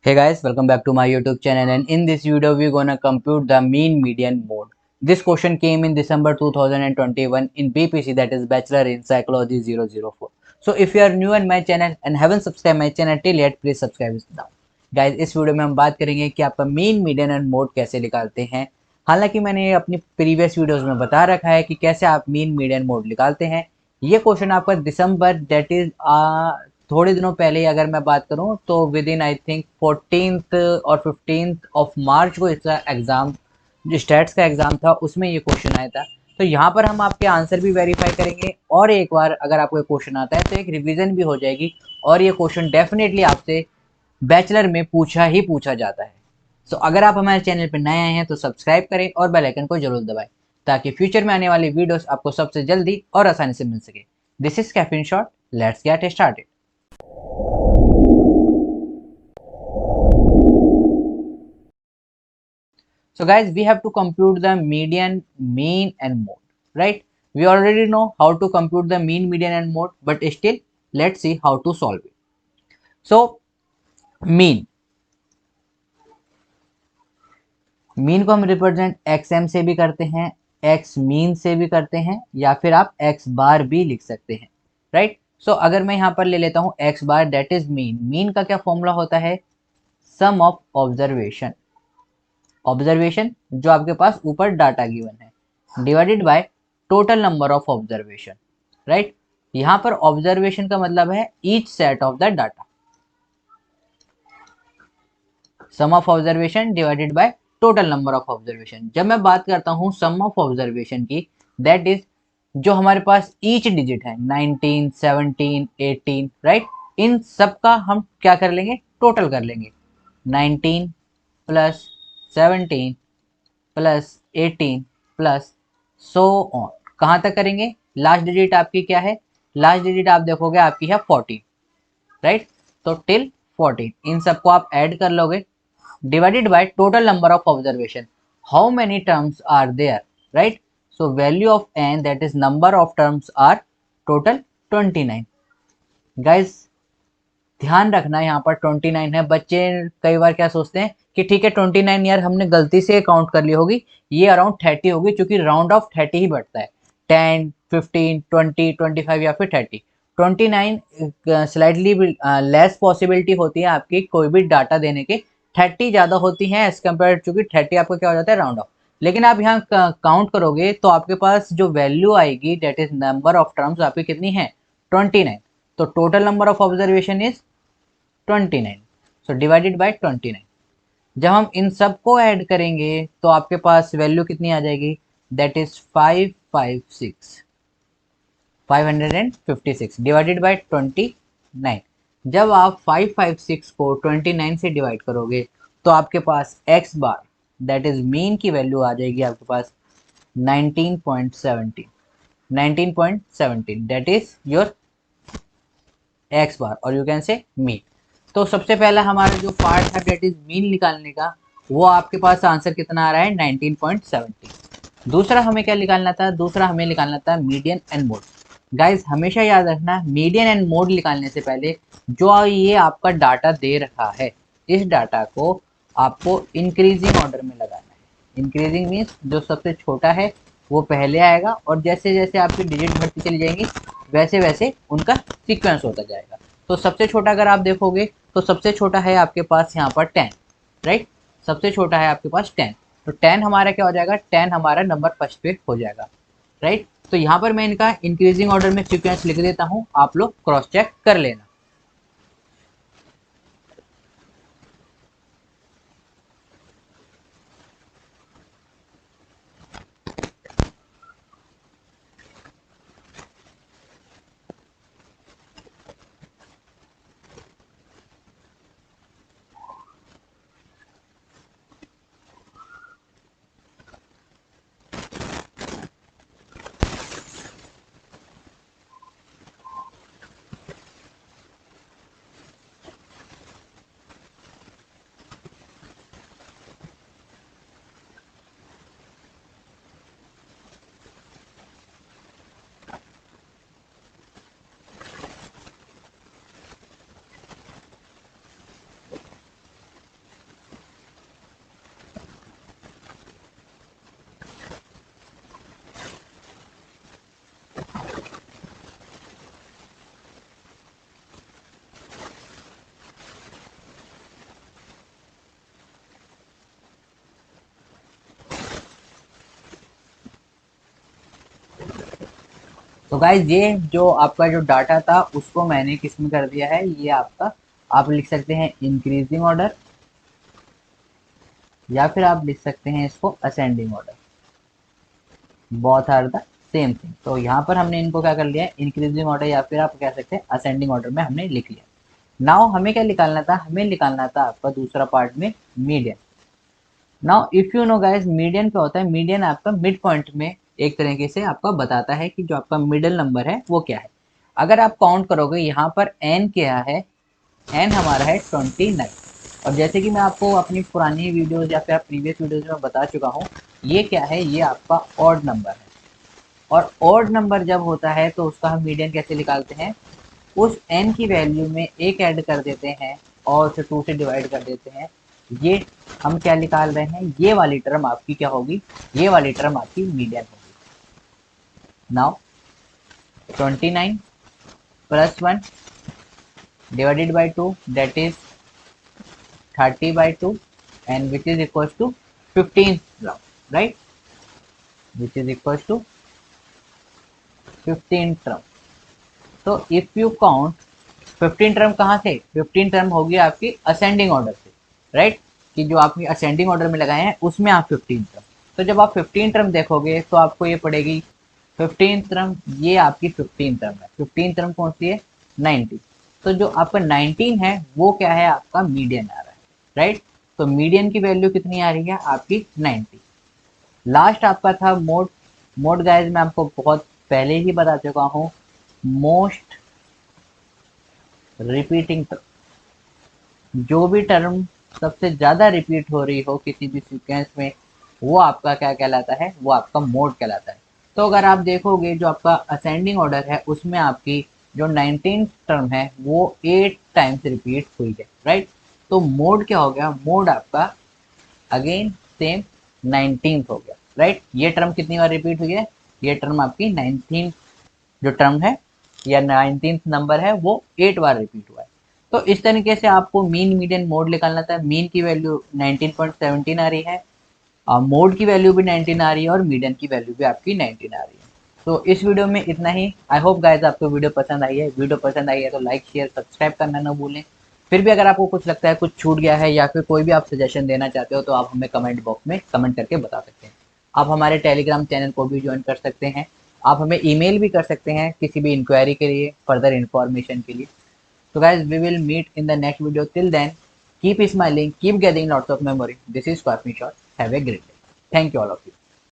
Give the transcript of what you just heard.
Hey guys, welcome back to my YouTube channel, and in this video we're gonna compute the mean median mode. This question came in December 2021 in BPC, that is Bachelor in Psychology 004. So if you are new on my channel and haven't subscribed my channel till yet, please subscribe now. Guys, इस video में हम बात करेंगे कि आपका mean median and mode कैसे निकालते हैं। हालांकि मैंने अपनी प्रीवियस वीडियोस में बता रखा है कि कैसे आप मीन मीडियन मोड निकालते हैं। ये क्वेश्चन आपका दिसंबर दैट इज थोड़े दिनों पहले ही अगर मैं बात करूं तो with in I think 14th और 15th ऑफ मार्च को इसका एग्ज़ाम, जो स्टैट्स का एग्ज़ाम था, उसमें ये क्वेश्चन आया था। तो यहाँ पर हम आपके आंसर भी वेरीफाई करेंगे और एक बार अगर आपको क्वेश्चन आता है तो एक रिवीजन भी हो जाएगी। और ये क्वेश्चन डेफिनेटली आपसे बैचलर में पूछा जाता है। सो अगर आप हमारे चैनल पर नए आए हैं तो सब्सक्राइब करें और बेल आइकन को जरूर दबाएं ताकि फ्यूचर में आने वाली वीडियोस आपको सबसे जल्दी और आसानी से मिल सके। This is caffeine shot, let's get started. So guys, we have to compute the median, mean and mode, right? We already know how to compute the mean, median and mode, but still let's see how to solve it. So mean को हम represent xm से भी करते हैं, x mean से भी करते हैं, या फिर आप x बार भी लिख सकते हैं, राइट? सो अगर मैं यहाँ पर ले लेता हूँ x bar, that is mean का क्या फॉर्मूला होता है? सम ऑफ ऑब्जर्वेशन जो आपके पास ऊपर डाटा गिवन है divided by total number of observation, right? यहां पर ऑब्जर्वेशन का मतलब है each set of the data, sum of observation divided by total number of observation. जब मैं बात करता हूं सम ऑफ ऑब्जर्वेशन की, दैट इज जो हमारे पास ईच डिजिट है 19, 17, 18, राइट? इन सब का हम क्या कर लेंगे? टोटल कर लेंगे। 19 plus 17 plus 18 plus so on. कहाँ तक करेंगे? लास्ट डिजिट आपकी क्या है? लास्ट डिजिट आप देखोगे आपकी है 14, राइट? तो टिल 14 इन सबको आप ऐड कर लोगे divided by total number of observation. How many terms are there, right? So value of N, that is number of terms, are total 29। Guys ध्यान रखना यहाँ पर 29 है। बच्चे कई बार क्या सोचते हैं कि ठीक है 29 यार हमने गलती से काउंट कर ली होगी, ये अराउंड 30 होगी, क्योंकि राउंड ऑफ 30 ही बढ़ता है। 10, 15, 20, 25 या फिर 30। 29 स्लाइटली लेस पॉसिबिलिटी होती है आपकी कोई भी डाटा देने के, 30 ज़्यादा होती हैं एज कम्पेयर, चूंकि 30 आपका क्या हो जाता है? Round of. लेकिन आप यहाँ काउंट करोगे तो आपके पास जो वैल्यू आएगी, that is number of terms, आपकी कितनी है? 29। तो total number of observation is 29, so divided by 29। जब हम इन सब को ऐड करेंगे तो आपके पास वैल्यू कितनी आ जाएगी? That is 556 divided by 29। जब आप 556 को 29 से डिवाइड करोगे तो आपके पास x bar, that is mean की वैल्यू आ जाएगी आपके पास 19.17, 19.17, दैट इज योर x बार, और यू कैन से मीन। तो सबसे पहला हमारा जो पार्ट है दैट इज मीन निकालने का, वो आपके पास आंसर कितना आ रहा है? 19.17। दूसरा हमें क्या निकालना था? दूसरा हमें निकालना था मीडियन एंड मोड। गाइज हमेशा याद रखना, मीडियन एंड मोड निकालने से पहले जो ये आपका डाटा दे रखा है, इस डाटा को आपको इंक्रीजिंग ऑर्डर में लगाना है। इंक्रीजिंग मीन्स जो सबसे छोटा है वो पहले आएगा, और जैसे जैसे आपकी डिजिट बढ़ती चली जाएंगी वैसे वैसे उनका सीक्वेंस होता जाएगा। तो सबसे छोटा अगर आप देखोगे तो सबसे छोटा है आपके पास यहाँ पर 10, राइट? सबसे छोटा है आपके पास 10। तो 10 हमारा क्या हो जाएगा? 10 हमारा नंबर फर्स्ट पे हो जाएगा, राइट? तो यहाँ पर मैं इनका इंक्रीजिंग ऑर्डर में सीक्वेंस लिख देता हूँ, आप लोग क्रॉस चेक कर लेना। तो गाइज ये जो आपका जो डाटा था उसको मैंने किस में कर दिया है, ये आपका आप लिख सकते हैं इंक्रीजिंग ऑर्डर, या फिर आप लिख सकते हैं इसको ascending order. Both are the same thing. तो यहाँ पर हमने इनको क्या कर लिया है, इंक्रीजिंग ऑर्डर या फिर आप कह सकते हैं असेंडिंग ऑर्डर में हमने लिख लिया। नाउ हमें क्या निकालना था, हमें निकालना था आपका दूसरा पार्ट में median. Now if you know guys median क्या होता है, मीडियन आपका मिड पॉइंट में एक तरीके से आपका बताता है कि जो आपका मिडिल नंबर है वो क्या है। अगर आप काउंट करोगे यहाँ पर एन क्या है, एन हमारा है 29। और जैसे कि मैं आपको अपनी पुरानी वीडियोस या फिर प्रीवियस वीडियोस में बता चुका हूँ, ये क्या है, ये आपका ऑड नंबर है। और ऑड नंबर जब होता है तो उसका हम मीडियन कैसे निकालते हैं, उस n की वैल्यू में एक ऐड कर देते हैं और उसे 2 से डिवाइड कर देते हैं। ये हम क्या निकाल रहे हैं, ये वाली टर्म आपकी क्या होगी, ये वाली टर्म आपकी मीडियन होगी। Now 29 plus 1 divided by 2 that is 30/2 and which is equals to 15 term, right, which is equals to 15 term। तो इफ यू काउंट 15 टर्म कहाँ से, 15 टर्म होगी आपकी असेंडिंग ऑर्डर से, राइट, कि जो आपने असेंडिंग ऑर्डर में लगाए हैं उसमें आप 15 टर्म। तो जब आप 15 टर्म देखोगे तो आपको ये पड़ेगी 15 टर्म, ये आपकी 15 टर्म है। 15 टर्म कौन सी है, 90। तो जो आपका 19 है वो क्या है, आपका मीडियन आ रहा है, राइट। तो मीडियन की वैल्यू कितनी आ रही है आपकी 90। लास्ट आपका था मोड। मोड गाइज मैं आपको बहुत पहले ही बता चुका हूँ, मोस्ट रिपीटिंग टर्म, जो भी टर्म सबसे ज़्यादा रिपीट हो रही हो किसी भी सीक्वेंस में, वो आपका क्या कहलाता है, वो आपका मोड कहलाता है। तो अगर आप देखोगे जो आपका असेंडिंग ऑर्डर है उसमें आपकी जो 19 टर्म है वो 8 टाइम्स रिपीट हुई है, राइट। तो मोड क्या हो गया, मोड आपका अगेन सेम 19 हो गया, राइट। ये टर्म कितनी बार रिपीट हुई है, ये टर्म आपकी 19 जो टर्म है या 19th नंबर है वो 8 बार रिपीट हुआ है। तो इस तरीके से आपको मीन मीडियन मोड निकालना था। मीन की वैल्यू 19.17 आ रही है, मोड की वैल्यू भी 19 आ रही है और मीडियन की वैल्यू भी आपकी 19 आ रही है। तो इस वीडियो में इतना ही। आई होप गाइज आपको वीडियो पसंद आई है। वीडियो पसंद आई है तो लाइक शेयर सब्सक्राइब करना ना भूलें। फिर भी अगर आपको कुछ लगता है कुछ छूट गया है या फिर कोई भी आप सजेशन देना चाहते हो तो आप हमें कमेंट बॉक्स में कमेंट करके बता सकते हैं। आप हमारे टेलीग्राम चैनल को भी ज्वाइन कर सकते हैं। आप हमें ईमेल भी कर सकते हैं किसी भी इंक्वायरी के लिए, फर्दर इन्फॉर्मेशन के लिए। So guys, we will meet in the next video. Till then, keep smiling, keep gathering lots of memory. This is Swapni Shot. Have a great day. Thank you all of you.